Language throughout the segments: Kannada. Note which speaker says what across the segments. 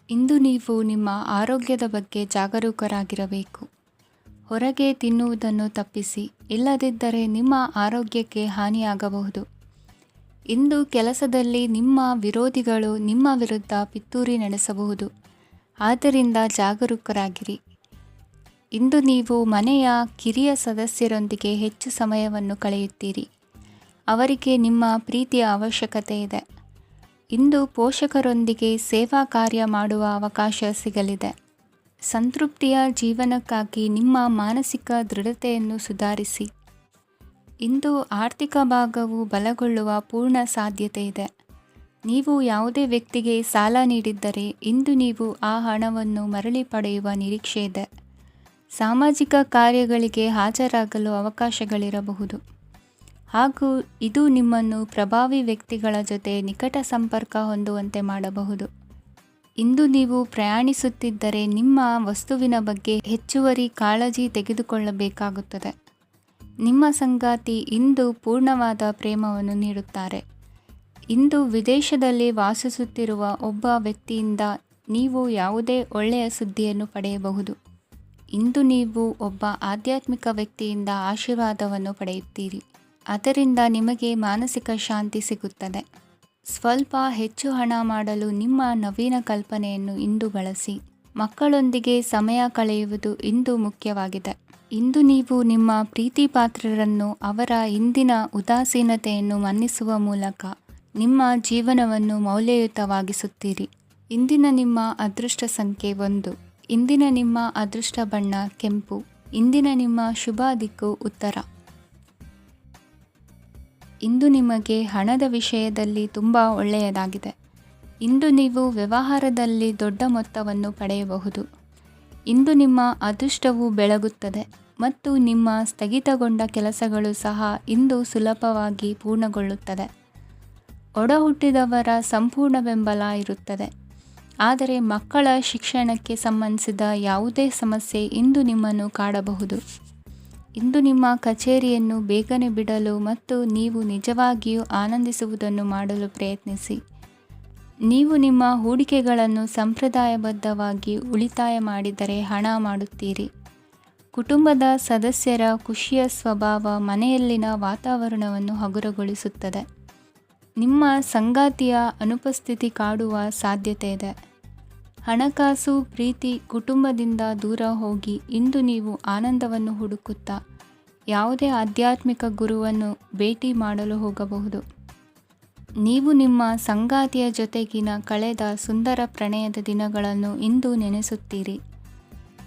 Speaker 1: ಇಂದು ನೀವು ನಿಮ್ಮ ಆರೋಗ್ಯದ ಬಗ್ಗೆ ಜಾಗರೂಕರಾಗಿರಬೇಕು. ಹೊರಗೆ ತಿನ್ನುವುದನ್ನು ತಪ್ಪಿಸಿ, ಇಲ್ಲದಿದ್ದರೆ ನಿಮ್ಮ ಆರೋಗ್ಯಕ್ಕೆ ಹಾನಿಯಾಗಬಹುದು. ಇಂದು ಕೆಲಸದಲ್ಲಿ ನಿಮ್ಮ ವಿರೋಧಿಗಳು ನಿಮ್ಮ ವಿರುದ್ಧ ಪಿತೂರಿ ನಡೆಸಬಹುದು. ಆದ್ದರಿಂದ ಜಾಗರೂಕರಾಗಿರಿ. ಇಂದು ನೀವು ಮನೆಯ ಕಿರಿಯ ಸದಸ್ಯರೊಂದಿಗೆ ಹೆಚ್ಚು ಸಮಯವನ್ನು ಕಳೆಯುತ್ತೀರಿ. ಅವರಿಗೆ ನಿಮ್ಮ ಪ್ರೀತಿಯ ಅವಶ್ಯಕತೆ ಇದೆ. ಇಂದು ಪೋಷಕರೊಂದಿಗೆ ಸೇವಾ ಕಾರ್ಯ ಮಾಡುವ ಅವಕಾಶ ಸಿಗಲಿದೆ. ಸಂತೃಪ್ತಿಯ ಜೀವನಕ್ಕಾಗಿ ನಿಮ್ಮ ಮಾನಸಿಕ ದೃಢತೆಯನ್ನು ಸುಧಾರಿಸಿ. ಇಂದು ಆರ್ಥಿಕ ಭಾಗವು ಬಲಗೊಳ್ಳುವ ಪೂರ್ಣ ಸಾಧ್ಯತೆ ಇದೆ. ನೀವು ಯಾವುದೇ ವ್ಯಕ್ತಿಗೆ ಸಾಲ ನೀಡಿದ್ದರೆ ಇಂದು ನೀವು ಆ ಹಣವನ್ನು ಮರಳಿ ಪಡೆಯುವ ನಿರೀಕ್ಷೆ ಇದೆ. ಸಾಮಾಜಿಕ ಕಾರ್ಯಗಳಿಗೆ ಹಾಜರಾಗಲು ಅವಕಾಶಗಳಿರಬಹುದು. ಹಾಗೂ ಇದು ನಿಮ್ಮನ್ನು ಪ್ರಭಾವಿ ವ್ಯಕ್ತಿಗಳ ಜೊತೆ ನಿಕಟ ಸಂಪರ್ಕ ಹೊಂದುವಂತೆ ಮಾಡಬಹುದು. ಇಂದು ನೀವು ಪ್ರಯಾಣಿಸುತ್ತಿದ್ದರೆ ನಿಮ್ಮ ವಸ್ತುವಿನ ಬಗ್ಗೆ ಹೆಚ್ಚುವರಿ ಕಾಳಜಿ ತೆಗೆದುಕೊಳ್ಳಬೇಕಾಗುತ್ತದೆ. ನಿಮ್ಮ ಸಂಗಾತಿ ಇಂದು ಪೂರ್ಣವಾದ ಪ್ರೇಮವನ್ನು ನೀಡುತ್ತಾರೆ. ಇಂದು ವಿದೇಶದಲ್ಲಿ ವಾಸಿಸುತ್ತಿರುವ ಒಬ್ಬ ವ್ಯಕ್ತಿಯಿಂದ ನೀವು ಯಾವುದೇ ಒಳ್ಳೆಯ ಸುದ್ದಿಯನ್ನು ಪಡೆಯಬಹುದು. ಇಂದು ನೀವು ಒಬ್ಬ ಆಧ್ಯಾತ್ಮಿಕ ವ್ಯಕ್ತಿಯಿಂದ ಆಶೀರ್ವಾದವನ್ನು ಪಡೆಯುತ್ತೀರಿ. ಅದರಿಂದ ನಿಮಗೆ ಮಾನಸಿಕ ಶಾಂತಿ ಸಿಗುತ್ತದೆ. ಸ್ವಲ್ಪ ಹೆಚ್ಚು ಹಣ ಮಾಡಲು ನಿಮ್ಮ ನವೀನ ಕಲ್ಪನೆಯನ್ನು ಇಂದು ಬಳಸಿ. ಮಕ್ಕಳೊಂದಿಗೆ ಸಮಯ ಕಳೆಯುವುದು ಇಂದು ಮುಖ್ಯವಾಗಿದೆ. ಇಂದು ನೀವು ನಿಮ್ಮ ಪ್ರೀತಿ ಪಾತ್ರರನ್ನು ಅವರ ಇಂದಿನ ಉದಾಸೀನತೆಯನ್ನು ಮನ್ನಿಸುವ ಮೂಲಕ ನಿಮ್ಮ ಜೀವನವನ್ನು ಮೌಲ್ಯಯುತವಾಗಿಸುತ್ತೀರಿ. ಇಂದಿನ ನಿಮ್ಮ ಅದೃಷ್ಟ ಸಂಖ್ಯೆ 1. ಇಂದಿನ ನಿಮ್ಮ ಅದೃಷ್ಟ ಬಣ್ಣ ಕೆಂಪು. ಇಂದಿನ ನಿಮ್ಮ ಶುಭ ದಿಕ್ಕು ಉತ್ತರ. ಇಂದು ನಿಮಗೆ ಹಣದ ವಿಷಯದಲ್ಲಿ ತುಂಬ ಒಳ್ಳೆಯದಾಗಿದೆ. ಇಂದು ನೀವು ವ್ಯವಹಾರದಲ್ಲಿ ದೊಡ್ಡ ಮೊತ್ತವನ್ನು ಪಡೆಯಬಹುದು. ಇಂದು ನಿಮ್ಮ ಅದೃಷ್ಟವು ಬೆಳಗುತ್ತದೆ ಮತ್ತು ನಿಮ್ಮ ಸ್ಥಗಿತಗೊಂಡ ಕೆಲಸಗಳು ಸಹ ಇಂದು ಸುಲಭವಾಗಿ ಪೂರ್ಣಗೊಳ್ಳುತ್ತದೆ. ಒಡಹುಟ್ಟಿದವರ ಸಂಪೂರ್ಣ ಬೆಂಬಲ ಇರುತ್ತದೆ. ಆದರೆ ಮಕ್ಕಳ ಶಿಕ್ಷಣಕ್ಕೆ ಸಂಬಂಧಿಸಿದ ಯಾವುದೇ ಸಮಸ್ಯೆ ಇಂದು ನಿಮ್ಮನ್ನು ಕಾಡಬಹುದು. ಇಂದು ನಿಮ್ಮ ಕಚೇರಿಯನ್ನು ಬೇಗನೆ ಬಿಡಲು ಮತ್ತು ನೀವು ನಿಜವಾಗಿಯೂ ಆನಂದಿಸುವುದನ್ನು ಮಾಡಲು ಪ್ರಯತ್ನಿಸಿ. ನೀವು ನಿಮ್ಮ ಹೂಡಿಕೆಗಳನ್ನು ಸಂಪ್ರದಾಯಬದ್ಧವಾಗಿ ಉಳಿತಾಯ ಮಾಡಿದರೆ ಹಣ ಮಾಡುತ್ತೀರಿ. ಕುಟುಂಬದ ಸದಸ್ಯರ ಖುಷಿಯ ಸ್ವಭಾವ ಮನೆಯಲ್ಲಿನ ವಾತಾವರಣವನ್ನು ಹಗುರಗೊಳಿಸುತ್ತದೆ. ನಿಮ್ಮ ಸಂಗಾತಿಯ ಅನುಪಸ್ಥಿತಿ ಕಾಡುವ ಸಾಧ್ಯತೆ ಇದೆ. ಹಣಕಾಸು, ಪ್ರೀತಿ, ಕುಟುಂಬದಿಂದ ದೂರ ಹೋಗಿ ಇಂದು ನೀವು ಆನಂದವನ್ನು ಹುಡುಕುತ್ತಾ ಯಾವುದೇ ಆಧ್ಯಾತ್ಮಿಕ ಗುರುವನ್ನು ಭೇಟಿ ಮಾಡಲು ಹೋಗಬಹುದು. ನೀವು ನಿಮ್ಮ ಸಂಗಾತಿಯ ಜೊತೆಗಿನ ಕಳೆದ ಸುಂದರ ಪ್ರಣಯದ ದಿನಗಳನ್ನು ಇಂದು ನೆನೆಸುತ್ತೀರಿ.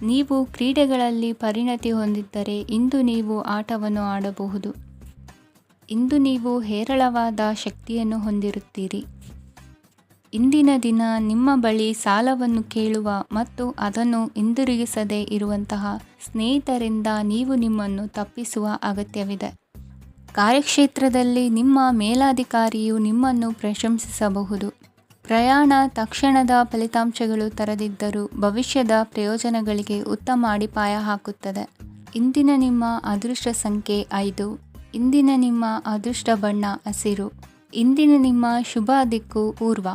Speaker 1: ನೀವು ಕ್ರೀಡೆಗಳಲ್ಲಿ ಪರಿಣತಿ ಹೊಂದಿದ್ದರೆ ಇಂದು ನೀವು ಆಟವನ್ನು ಆಡಬಹುದು. ಇಂದು ನೀವು ಹೇರಳವಾದ ಶಕ್ತಿಯನ್ನು ಹೊಂದಿರುತ್ತೀರಿ. ಇಂದಿನ ದಿನ ನಿಮ್ಮ ಬಳಿ ಸಾಲವನ್ನು ಕೇಳುವ ಮತ್ತು ಅದನ್ನು ಹಿಂದಿರುಗಿಸದೇ ಇರುವಂತಹ ಸ್ನೇಹಿತರಿಂದ ನೀವು ನಿಮ್ಮನ್ನು ತಪ್ಪಿಸುವ ಅಗತ್ಯವಿದೆ. ಕಾರ್ಯಕ್ಷೇತ್ರದಲ್ಲಿ ನಿಮ್ಮ ಮೇಲಾಧಿಕಾರಿಯು ನಿಮ್ಮನ್ನು ಪ್ರಶಂಸಿಸಬಹುದು. ಪ್ರಯಾಣ ತಕ್ಷಣದ ಫಲಿತಾಂಶಗಳು ತರದಿದ್ದರೂ ಭವಿಷ್ಯದ ಪ್ರಯೋಜನಗಳಿಗೆ ಉತ್ತಮ ಅಡಿಪಾಯ ಹಾಕುತ್ತದೆ. ಇಂದಿನ ನಿಮ್ಮ ಅದೃಷ್ಟ ಸಂಖ್ಯೆ 5. ಇಂದಿನ ನಿಮ್ಮ ಅದೃಷ್ಟ ಬಣ್ಣ ಹಸಿರು. ಇಂದಿನ ನಿಮ್ಮ ಶುಭ ದಿಕ್ಕು ಪೂರ್ವ.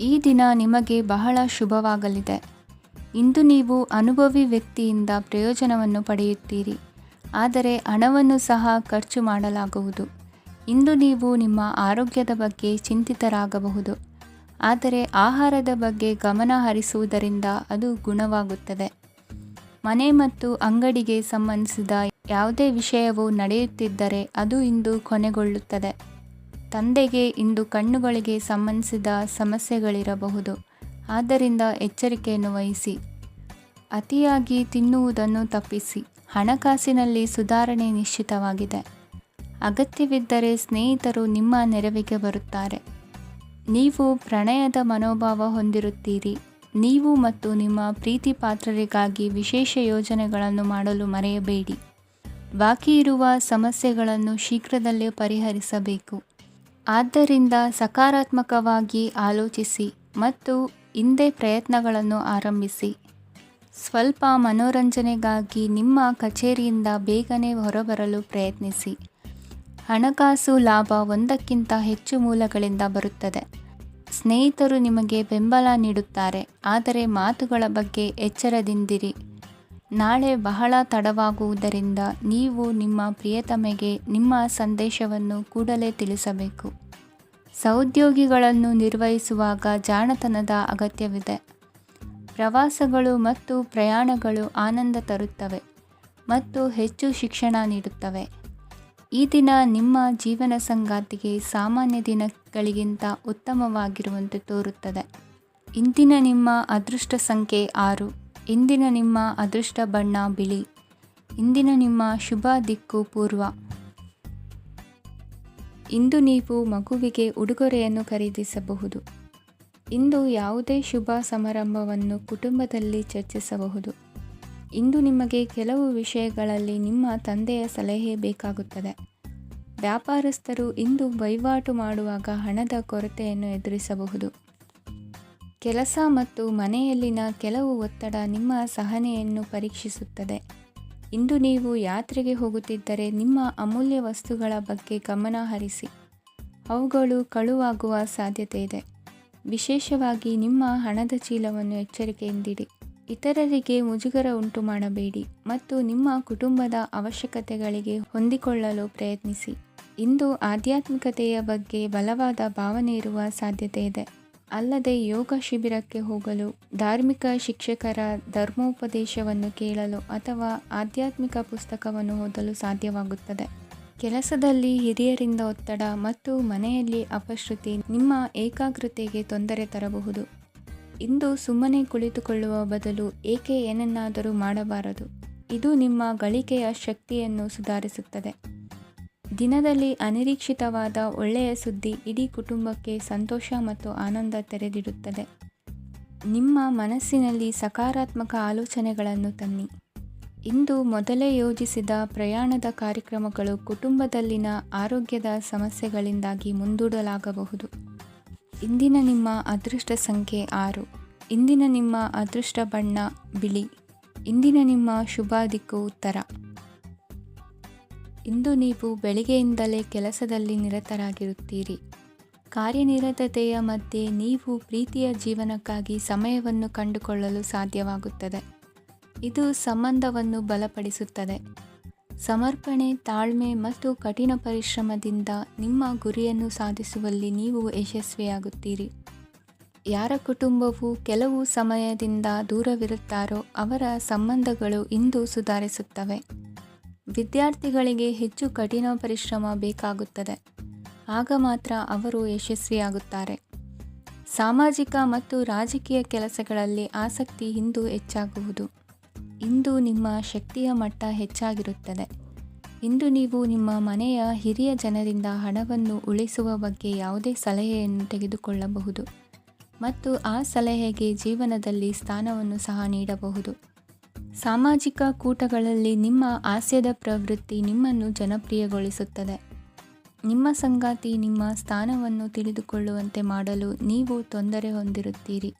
Speaker 1: ಈ ದಿನ ನಿಮಗೆ ಬಹಳ ಶುಭವಾಗಲಿದೆ. ಇಂದು ನೀವು ಅನುಭವಿ ವ್ಯಕ್ತಿಯಿಂದ ಪ್ರಯೋಜನವನ್ನು ಪಡೆಯುತ್ತೀರಿ. ಆದರೆ ಹಣವನ್ನು ಸಹ ಖರ್ಚು ಮಾಡಲಾಗುವುದು. ಇಂದು ನೀವು ನಿಮ್ಮ ಆರೋಗ್ಯದ ಬಗ್ಗೆ ಚಿಂತಿತರಾಗಬಹುದು. ಆದರೆ ಆಹಾರದ ಬಗ್ಗೆ ಗಮನ ಹರಿಸುವುದರಿಂದ ಅದು ಗುಣವಾಗುತ್ತದೆ. ಮನೆ ಮತ್ತು ಅಂಗಡಿಗೆ ಸಂಬಂಧಿಸಿದ ಯಾವುದೇ ವಿಷಯವು ನಡೆಯುತ್ತಿದ್ದರೆ ಅದು ಇಂದು ಕೊನೆಗೊಳ್ಳುತ್ತದೆ. ತಂದೆಗೆ ಇಂದು ಕಣ್ಣುಗಳಿಗೆ ಸಂಬಂಧಿಸಿದ ಸಮಸ್ಯೆಗಳಿರಬಹುದು. ಆದ್ದರಿಂದ ಎಚ್ಚರಿಕೆಯನ್ನು ವಹಿಸಿ. ಅತಿಯಾಗಿ ತಿನ್ನುವುದನ್ನು ತಪ್ಪಿಸಿ. ಹಣಕಾಸಿನಲ್ಲಿ ಸುಧಾರಣೆ ನಿಶ್ಚಿತವಾಗಿದೆ. ಅಗತ್ಯವಿದ್ದರೆ ಸ್ನೇಹಿತರು ನಿಮ್ಮ ನೆರವಿಗೆ ಬರುತ್ತಾರೆ. ನೀವು ಪ್ರಣಯದ ಮನೋಭಾವ ಹೊಂದಿರುತ್ತೀರಿ. ನೀವು ಮತ್ತು ನಿಮ್ಮ ಪ್ರೀತಿ ಪಾತ್ರರಿಗಾಗಿ ವಿಶೇಷ ಯೋಜನೆಗಳನ್ನು ಮಾಡಲು ಮರೆಯಬೇಡಿ. ಬಾಕಿ ಇರುವ ಸಮಸ್ಯೆಗಳನ್ನು ಶೀಘ್ರದಲ್ಲೇ ಪರಿಹರಿಸಬೇಕು. ಆದ್ದರಿಂದ ಸಕಾರಾತ್ಮಕವಾಗಿ ಆಲೋಚಿಸಿ ಮತ್ತು ಇಂದೇ ಪ್ರಯತ್ನಗಳನ್ನು ಆರಂಭಿಸಿ. ಸ್ವಲ್ಪ ಮನೋರಂಜನೆಗಾಗಿ ನಿಮ್ಮ ಕಚೇರಿಯಿಂದ ಬೇಗನೆ ಹೊರಬರಲು ಪ್ರಯತ್ನಿಸಿ. ಹಣಕಾಸು ಲಾಭ ಒಂದಕ್ಕಿಂತ ಹೆಚ್ಚು ಮೂಲಗಳಿಂದ ಬರುತ್ತದೆ. ಸ್ನೇಹಿತರು ನಿಮಗೆ ಬೆಂಬಲ ನೀಡುತ್ತಾರೆ, ಆದರೆ ಮಾತುಗಳ ಬಗ್ಗೆ ಎಚ್ಚರದಿಂದಿರಿ. ನಾಳೆ ಬಹಳ ತಡವಾಗುವುದರಿಂದ ನೀವು ನಿಮ್ಮ ಪ್ರಿಯತಮೆಗೆ ನಿಮ್ಮ ಸಂದೇಶವನ್ನು ಕೂಡಲೇ ತಿಳಿಸಬೇಕು. ಸಹೋದ್ಯೋಗಿಗಳನ್ನು ನಿರ್ವಹಿಸುವಾಗ ಜಾಣತನದ ಅಗತ್ಯವಿದೆ. ಪ್ರವಾಸಗಳು ಮತ್ತು ಪ್ರಯಾಣಗಳು ಆನಂದ ತರುತ್ತವೆ ಮತ್ತು ಹೆಚ್ಚು ಶಿಕ್ಷಣ ನೀಡುತ್ತವೆ. ಈ ದಿನ ನಿಮ್ಮ ಜೀವನ ಸಂಗಾತಿಗೆ ಸಾಮಾನ್ಯ ದಿನಗಳಿಗಿಂತ ಉತ್ತಮವಾಗಿರುವಂತೆ ತೋರುತ್ತದೆ. ಇಂದಿನ ನಿಮ್ಮ ಅದೃಷ್ಟ ಸಂಖ್ಯೆ 6. ಇಂದಿನ ನಿಮ್ಮ ಅದೃಷ್ಟ ಬಣ್ಣ ಬಿಳಿ. ಇಂದಿನ ನಿಮ್ಮ ಶುಭ ದಿಕ್ಕು ಪೂರ್ವ. ಇಂದು ನೀವು ಮಗುವಿಗೆ ಉಡುಗೊರೆಯನ್ನು ಖರೀದಿಸಬಹುದು. ಇಂದು ಯಾವುದೇ ಶುಭ ಸಮಾರಂಭವನ್ನು ಕುಟುಂಬದಲ್ಲಿ ಚರ್ಚಿಸಬಹುದು. ಇಂದು ನಿಮಗೆ ಕೆಲವು ವಿಷಯಗಳಲ್ಲಿ ನಿಮ್ಮ ತಂದೆಯ ಸಲಹೆ ಬೇಕಾಗುತ್ತದೆ. ವ್ಯಾಪಾರಸ್ಥರು ಇಂದು ವಹಿವಾಟು ಮಾಡುವಾಗ ಹಣದ ಕೊರತೆಯನ್ನು ಎದುರಿಸಬಹುದು. ಕೆಲಸ ಮತ್ತು ಮನೆಯಲ್ಲಿನ ಕೆಲವು ಒತ್ತಡ ನಿಮ್ಮ ಸಹನೆಯನ್ನು ಪರೀಕ್ಷಿಸುತ್ತದೆ. ಇಂದು ನೀವು ಯಾತ್ರೆಗೆ ಹೋಗುತ್ತಿದ್ದರೆ ನಿಮ್ಮ ಅಮೂಲ್ಯ ವಸ್ತುಗಳ ಬಗ್ಗೆ ಗಮನ ಹರಿಸಿ. ಅವುಗಳು ಕಳುವಾಗುವ ಸಾಧ್ಯತೆ ಇದೆ. ವಿಶೇಷವಾಗಿ ನಿಮ್ಮ ಹಣದ ಚೀಲವನ್ನು ಎಚ್ಚರಿಕೆಯಿಂದಿಡಿ. ಇತರರಿಗೆ ಮುಜುಗರ ಉಂಟು ಮಾಡಬೇಡಿ ಮತ್ತು ನಿಮ್ಮ ಕುಟುಂಬದ ಅವಶ್ಯಕತೆಗಳಿಗೆ ಹೊಂದಿಕೊಳ್ಳಲು ಪ್ರಯತ್ನಿಸಿ. ಇಂದು ಆಧ್ಯಾತ್ಮಿಕತೆಯ ಬಗ್ಗೆ ಬಲವಾದ ಭಾವನೆ ಇರುವ ಸಾಧ್ಯತೆ ಇದೆ. ಅಲ್ಲದೆ ಯೋಗ ಶಿಬಿರಕ್ಕೆ ಹೋಗಲು, ಧಾರ್ಮಿಕ ಶಿಕ್ಷಕರ ಧರ್ಮೋಪದೇಶವನ್ನು ಕೇಳಲು ಅಥವಾ ಆಧ್ಯಾತ್ಮಿಕ ಪುಸ್ತಕವನ್ನು ಓದಲು ಸಾಧ್ಯವಾಗುತ್ತದೆ. ಕೆಲಸದಲ್ಲಿ ಹಿರಿಯರಿಂದ ಒತ್ತಡ ಮತ್ತು ಮನೆಯಲ್ಲಿ ಅಪಶ್ರುತಿ ನಿಮ್ಮ ಏಕಾಗ್ರತೆಗೆ ತೊಂದರೆ ತರಬಹುದು. ಇಂದು ಸುಮ್ಮನೆ ಕುಳಿತುಕೊಳ್ಳುವ ಬದಲು ಏಕೆ ಏನನ್ನಾದರೂ ಮಾಡಬಾರದು. ಇದು ನಿಮ್ಮ ಗಳಿಕೆಯ ಶಕ್ತಿಯನ್ನು ಸುಧಾರಿಸುತ್ತದೆ. ದಿನದಲ್ಲಿ ಅನಿರೀಕ್ಷಿತವಾದ ಒಳ್ಳೆಯ ಸುದ್ದಿ ಇಡೀ ಕುಟುಂಬಕ್ಕೆ ಸಂತೋಷ ಮತ್ತು ಆನಂದ ತೆರೆದಿಡುತ್ತದೆ. ನಿಮ್ಮ ಮನಸ್ಸಿನಲ್ಲಿ ಸಕಾರಾತ್ಮಕ ಆಲೋಚನೆಗಳನ್ನು ತನ್ನಿ. ಇಂದು ಮೊದಲೇ ಯೋಜಿಸಿದ ಪ್ರಯಾಣದ ಕಾರ್ಯಕ್ರಮಗಳು ಕುಟುಂಬದಲ್ಲಿನ ಆರೋಗ್ಯದ ಸಮಸ್ಯೆಗಳಿಂದಾಗಿ ಮುಂದೂಡಲಾಗಬಹುದು. ಇಂದಿನ ನಿಮ್ಮ ಅದೃಷ್ಟ ಸಂಖ್ಯೆ 6. ಇಂದಿನ ನಿಮ್ಮ ಅದೃಷ್ಟ ಬಣ್ಣ ಬಿಳಿ. ಇಂದಿನ ನಿಮ್ಮ ಶುಭ ದಿಕ್ಕು ಉತ್ತರ. ಇಂದು ನೀವು ಬೆಳಿಗ್ಗೆಯಿಂದಲೇ ಕೆಲಸದಲ್ಲಿ ನಿರತರಾಗಿರುತ್ತೀರಿ. ಕಾರ್ಯನಿರತತೆಯ ಮಧ್ಯೆ ನೀವು ಪ್ರೀತಿಯ ಜೀವನಕ್ಕಾಗಿ ಸಮಯವನ್ನು ಕಂಡುಕೊಳ್ಳಲು ಸಾಧ್ಯವಾಗುತ್ತದೆ. ಇದು ಸಂಬಂಧವನ್ನು ಬಲಪಡಿಸುತ್ತದೆ. ಸಮರ್ಪಣೆ, ತಾಳ್ಮೆ ಮತ್ತು ಕಠಿಣ ಪರಿಶ್ರಮದಿಂದ ನಿಮ್ಮ ಗುರಿಯನ್ನು ಸಾಧಿಸುವಲ್ಲಿ ನೀವು ಯಶಸ್ವಿಯಾಗುತ್ತೀರಿ. ಯಾರ ಕುಟುಂಬವು ಕೆಲವು ಸಮಯದಿಂದ ದೂರವಿರುತ್ತಾರೋ ಅವರ ಸಂಬಂಧಗಳು ಇಂದು ಸುಧಾರಿಸುತ್ತವೆ. ವಿದ್ಯಾರ್ಥಿಗಳಿಗೆ ಹೆಚ್ಚು ಕಠಿಣ ಪರಿಶ್ರಮ ಬೇಕಾಗುತ್ತದೆ. ಆಗ ಮಾತ್ರ ಅವರು ಯಶಸ್ವಿಯಾಗುತ್ತಾರೆ. ಸಾಮಾಜಿಕ ಮತ್ತು ರಾಜಕೀಯ ಕೆಲಸಗಳಲ್ಲಿ ಆಸಕ್ತಿ ಇಂದು ಹೆಚ್ಚಾಗುವುದು. ಇಂದು ನಿಮ್ಮ ಶಕ್ತಿಯ ಮಟ್ಟ ಹೆಚ್ಚಾಗಿರುತ್ತದೆ. ಇಂದು ನೀವು ನಿಮ್ಮ ಮನೆಯ ಹಿರಿಯ ಜನರಿಂದ ಹಣವನ್ನು ಉಳಿಸುವ ಬಗ್ಗೆ ಯಾವುದೇ ಸಲಹೆಯನ್ನು ತೆಗೆದುಕೊಳ್ಳಬಹುದು ಮತ್ತು ಆ ಸಲಹೆಗೆ ಜೀವನದಲ್ಲಿ ಸ್ಥಾನವನ್ನು ಸಹ ನೀಡಬಹುದು. ಸಾಮಾಜಿಕ ಕೂಟಗಳಲ್ಲಿ ನಿಮ್ಮ ಹಾಸ್ಯದ ಪ್ರವೃತ್ತಿ ನಿಮ್ಮನ್ನು ಜನಪ್ರಿಯಗೊಳಿಸುತ್ತದೆ. ನಿಮ್ಮ ಸಂಗಾತಿ ನಿಮ್ಮ ಸ್ಥಾನವನ್ನು ತಿಳಿದುಕೊಳ್ಳುವಂತೆ ಮಾಡಲು ನೀವು ತೊಂದರೆ ಹೊಂದಿರುತ್ತೀರಿ.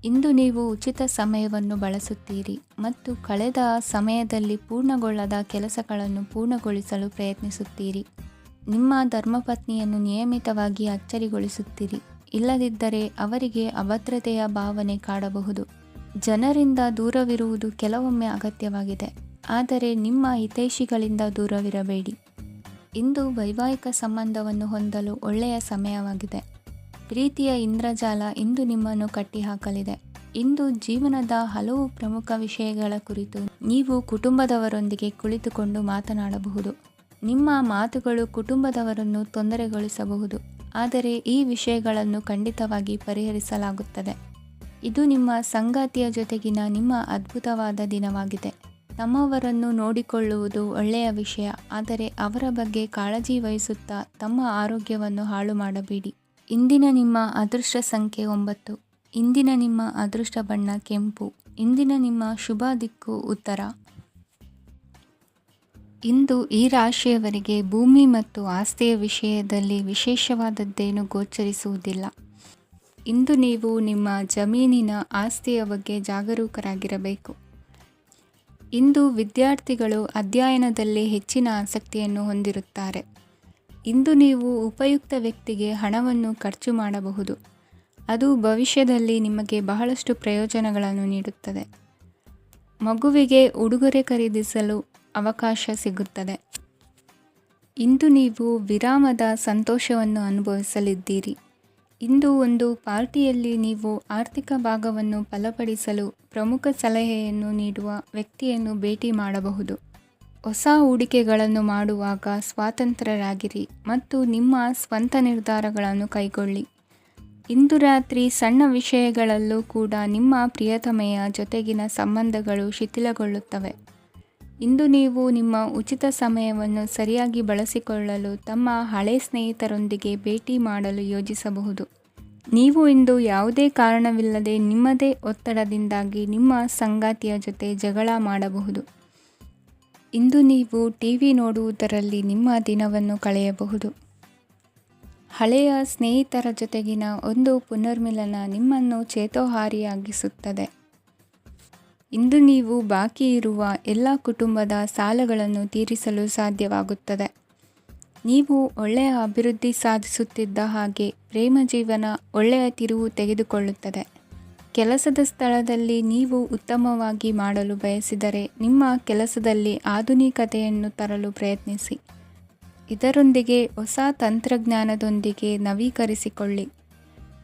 Speaker 1: ಇಂದು ನೀವು ಉಚಿತ ಸಮಯವನ್ನು ಬಳಸುತ್ತೀರಿ ಮತ್ತು ಕಳೆದ ಸಮಯದಲ್ಲಿ ಪೂರ್ಣಗೊಳ್ಳದ ಕೆಲಸಗಳನ್ನು ಪೂರ್ಣಗೊಳಿಸಲು ಪ್ರಯತ್ನಿಸುತ್ತೀರಿ. ನಿಮ್ಮ ಧರ್ಮಪತ್ನಿಯನ್ನು ನಿಯಮಿತವಾಗಿ ಅಚ್ಚರಿಗೊಳಿಸುತ್ತೀರಿ. ಇಲ್ಲದಿದ್ದರೆ ಅವರಿಗೆ ಅಭದ್ರತೆಯ ಭಾವನೆ ಕಾಡಬಹುದು. ಜನರಿಂದ ದೂರವಿರುವುದು ಕೆಲವೊಮ್ಮೆ ಅಗತ್ಯವಾಗಿದೆ, ಆದರೆ ನಿಮ್ಮ ಹಿತೈಷಿಗಳಿಂದ ದೂರವಿರಬೇಡಿ. ಇಂದು ವೈವಾಹಿಕ ಸಂಬಂಧವನ್ನು ಹೊಂದಲು ಒಳ್ಳೆಯ ಸಮಯವಾಗಿದೆ. ಪ್ರೀತಿಯ ಇಂದ್ರಜಾಲ ಇಂದು ನಿಮ್ಮನ್ನು ಕಟ್ಟಿಹಾಕಲಿದೆ. ಇಂದು ಜೀವನದ ಹಲವು ಪ್ರಮುಖ ವಿಷಯಗಳ ಕುರಿತು ನೀವು ಕುಟುಂಬದವರೊಂದಿಗೆ ಕುಳಿತುಕೊಂಡು ಮಾತನಾಡಬಹುದು. ನಿಮ್ಮ ಮಾತುಗಳು ಕುಟುಂಬದವರನ್ನು ತೊಂದರೆಗೊಳಿಸಬಹುದು, ಆದರೆ ಈ ವಿಷಯಗಳನ್ನು ಖಂಡಿತವಾಗಿ ಪರಿಹರಿಸಲಾಗುತ್ತದೆ. ಇದು ನಿಮ್ಮ ಸಂಗಾತಿಯ ಜೊತೆಗಿನ ನಿಮ್ಮ ಅದ್ಭುತವಾದ ದಿನವಾಗಿದೆ. ತಮ್ಮವರನ್ನು ನೋಡಿಕೊಳ್ಳುವುದು ಒಳ್ಳೆಯ ವಿಷಯ, ಆದರೆ ಅವರ ಬಗ್ಗೆ ಕಾಳಜಿ ವಹಿಸುತ್ತಾ ತಮ್ಮ ಆರೋಗ್ಯವನ್ನು ಹಾಳು ಮಾಡಬೇಡಿ. ಇಂದಿನ ನಿಮ್ಮ ಅದೃಷ್ಟ ಸಂಖ್ಯೆ 9. ಇಂದಿನ ನಿಮ್ಮ ಅದೃಷ್ಟ ಬಣ್ಣ ಕೆಂಪು. ಇಂದಿನ ನಿಮ್ಮ ಶುಭ ದಿಕ್ಕು ಉತ್ತರ. ಇಂದು ಈ ರಾಶಿಯವರಿಗೆ ಭೂಮಿ ಮತ್ತು ಆಸ್ತಿಯ ವಿಷಯದಲ್ಲಿ ವಿಶೇಷವಾದದ್ದೇನು ಗೋಚರಿಸುವುದಿಲ್ಲ. ಇಂದು ನೀವು ನಿಮ್ಮ ಜಮೀನಿನ ಆಸ್ತಿಯ ಬಗ್ಗೆ ಜಾಗರೂಕರಾಗಿರಬೇಕು. ಇಂದು ವಿದ್ಯಾರ್ಥಿಗಳು ಅಧ್ಯಯನದಲ್ಲಿ ಹೆಚ್ಚಿನ ಆಸಕ್ತಿಯನ್ನು ಹೊಂದಿರುತ್ತಾರೆ. ಇಂದು ನೀವು ಉಪಯುಕ್ತ ವ್ಯಕ್ತಿಗೆ ಹಣವನ್ನು ಖರ್ಚು ಮಾಡಬಹುದು. ಅದು ಭವಿಷ್ಯದಲ್ಲಿ ನಿಮಗೆ ಬಹಳಷ್ಟು ಪ್ರಯೋಜನಗಳನ್ನು ನೀಡುತ್ತದೆ. ಮಗುವಿಗೆ ಉಡುಗೊರೆ ಖರೀದಿಸಲು ಅವಕಾಶ ಸಿಗುತ್ತದೆ. ಇಂದು ನೀವು ವಿರಾಮದ ಸಂತೋಷವನ್ನು ಅನುಭವಿಸಲಿದ್ದೀರಿ. ಇಂದು ಒಂದು ಪಾರ್ಟಿಯಲ್ಲಿ ನೀವು ಆರ್ಥಿಕ ಭಾಗವನ್ನು ಬಲಪಡಿಸಲು ಪ್ರಮುಖ ಸಲಹೆಯನ್ನು ನೀಡುವ ವ್ಯಕ್ತಿಯನ್ನು ಭೇಟಿ ಮಾಡಬಹುದು. ಹೊಸ ಹೂಡಿಕೆಗಳನ್ನು ಮಾಡುವಾಗ ಸ್ವತಂತ್ರರಾಗಿರಿ ಮತ್ತು ನಿಮ್ಮ ಸ್ವಂತ ನಿರ್ಧಾರಗಳನ್ನು ಕೈಗೊಳ್ಳಿ. ಇಂದು ರಾತ್ರಿ ಸಣ್ಣ ವಿಷಯಗಳಲ್ಲೂ ಕೂಡ ನಿಮ್ಮ ಪ್ರಿಯತಮೆಯ ಜೊತೆಗಿನ ಸಂಬಂಧಗಳು ಶಿಥಿಲಗೊಳ್ಳುತ್ತವೆ. ಇಂದು ನೀವು ನಿಮ್ಮ ಉಚಿತ ಸಮಯವನ್ನು ಸರಿಯಾಗಿ ಬಳಸಿಕೊಳ್ಳಲು ತಮ್ಮ ಹಳೆ ಸ್ನೇಹಿತರೊಂದಿಗೆ ಭೇಟಿ ಮಾಡಲು ಯೋಜಿಸಬಹುದು. ನೀವು ಇಂದು ಯಾವುದೇ ಕಾರಣವಿಲ್ಲದೆ ನಿಮ್ಮದೇ ಒತ್ತಡದಿಂದಾಗಿ ನಿಮ್ಮ ಸಂಗಾತಿಯ ಜೊತೆ ಜಗಳ ಮಾಡಬಹುದು. ಇಂದು ನೀವು ಟಿವಿ ನೋಡುವುದರಲ್ಲಿ ನಿಮ್ಮ ದಿನವನ್ನು ಕಳೆಯಬಹುದು. ಹಳೆಯ ಸ್ನೇಹಿತರ ಜೊತೆಗಿನ ಒಂದು ಪುನರ್ಮಿಲನ ನಿಮ್ಮನ್ನು ಚೇತೋಹಾರಿಯಾಗಿಸುತ್ತದೆ. ಇಂದು ನೀವು ಬಾಕಿ ಇರುವ ಎಲ್ಲ ಕುಟುಂಬದ ಸಾಲಗಳನ್ನು ತೀರಿಸಲು ಸಾಧ್ಯವಾಗುತ್ತದೆ. ನೀವು ಒಳ್ಳೆಯ ಅಭಿವೃದ್ಧಿ ಸಾಧಿಸುತ್ತಿದ್ದ ಹಾಗೆ ಪ್ರೇಮ ಜೀವನ ಒಳ್ಳೆಯ ತಿರುವು ತೆಗೆದುಕೊಳ್ಳುತ್ತದೆ. ಕೆಲಸದ ಸ್ಥಳದಲ್ಲಿ ನೀವು ಉತ್ತಮವಾಗಿ ಮಾಡಲು ಬಯಸಿದರೆ ನಿಮ್ಮ ಕೆಲಸದಲ್ಲಿ ಆಧುನಿಕತೆಯನ್ನು ತರಲು ಪ್ರಯತ್ನಿಸಿ. ಇದರೊಂದಿಗೆ ಹೊಸ ತಂತ್ರಜ್ಞಾನದೊಂದಿಗೆ ನವೀಕರಿಸಿಕೊಳ್ಳಿ.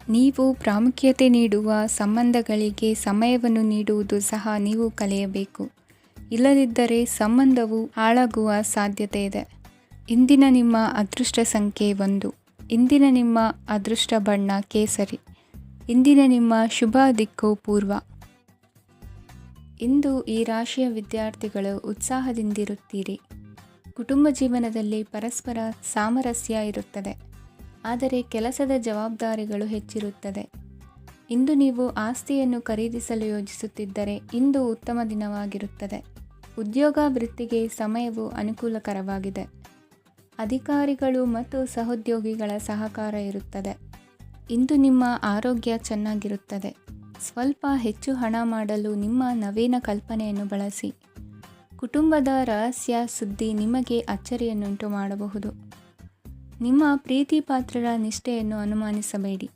Speaker 1: ನೀವು ಪ್ರಾಮುಖ್ಯತೆ ನೀಡುವ ಸಂಬಂಧಗಳಿಗೆ ಸಮಯವನ್ನು ನೀಡುವುದು ಸಹ ನೀವು ಕಲಿಯಬೇಕು. ಇಲ್ಲದಿದ್ದರೆ ಸಂಬಂಧವು ಹಾಳಾಗುವ ಸಾಧ್ಯತೆ ಇದೆ. ಇಂದಿನ ನಿಮ್ಮ ಅದೃಷ್ಟ ಸಂಖ್ಯೆ 1. ಇಂದಿನ ನಿಮ್ಮ ಅದೃಷ್ಟ ಬಣ್ಣ ಕೇಸರಿ. ಇಂದಿನ ನಿಮ್ಮ ಶುಭ ದಿಕ್ಕು ಪೂರ್ವ. ಇಂದು ಈ ರಾಶಿಯ ವಿದ್ಯಾರ್ಥಿಗಳು ಉತ್ಸಾಹದಿಂದಿರುತ್ತೀರಿ. ಕುಟುಂಬ ಜೀವನದಲ್ಲಿ ಪರಸ್ಪರ ಸಾಮರಸ್ಯ ಇರುತ್ತದೆ, ಆದರೆ ಕೆಲಸದ ಜವಾಬ್ದಾರಿಗಳು ಹೆಚ್ಚಿರುತ್ತದೆ. ಇಂದು ನೀವು ಆಸ್ತಿಯನ್ನು ಖರೀದಿಸಲು ಯೋಜಿಸುತ್ತಿದ್ದರೆ ಇಂದು ಉತ್ತಮ ದಿನವಾಗಿರುತ್ತದೆ. ಉದ್ಯೋಗ ವೃತ್ತಿಗೆ ಸಮಯವು ಅನುಕೂಲಕರವಾಗಿದೆ. ಅಧಿಕಾರಿಗಳು ಮತ್ತು ಸಹೋದ್ಯೋಗಿಗಳ ಸಹಕಾರ ಇರುತ್ತದೆ. ಇಂದು ನಿಮ್ಮ ಆರೋಗ್ಯ ಚೆನ್ನಾಗಿರುತ್ತದೆ. ಸ್ವಲ್ಪ ಹೆಚ್ಚು ಹಣ ಮಾಡಲು ನಿಮ್ಮ ನವೀನ ಕಲ್ಪನೆಯನ್ನು ಬಳಸಿ. ಕುಟುಂಬದ ರಹಸ್ಯ ಸುದ್ದಿ ನಿಮಗೆ ಅಚ್ಚರಿಯನ್ನುಂಟು ಮಾಡಬಹುದು. ನಿಮ್ಮ ಪ್ರೀತಿ ಪಾತ್ರರ ನಿಷ್ಠೆಯನ್ನು ಅನುಮಾನಿಸಬೇಡಿ.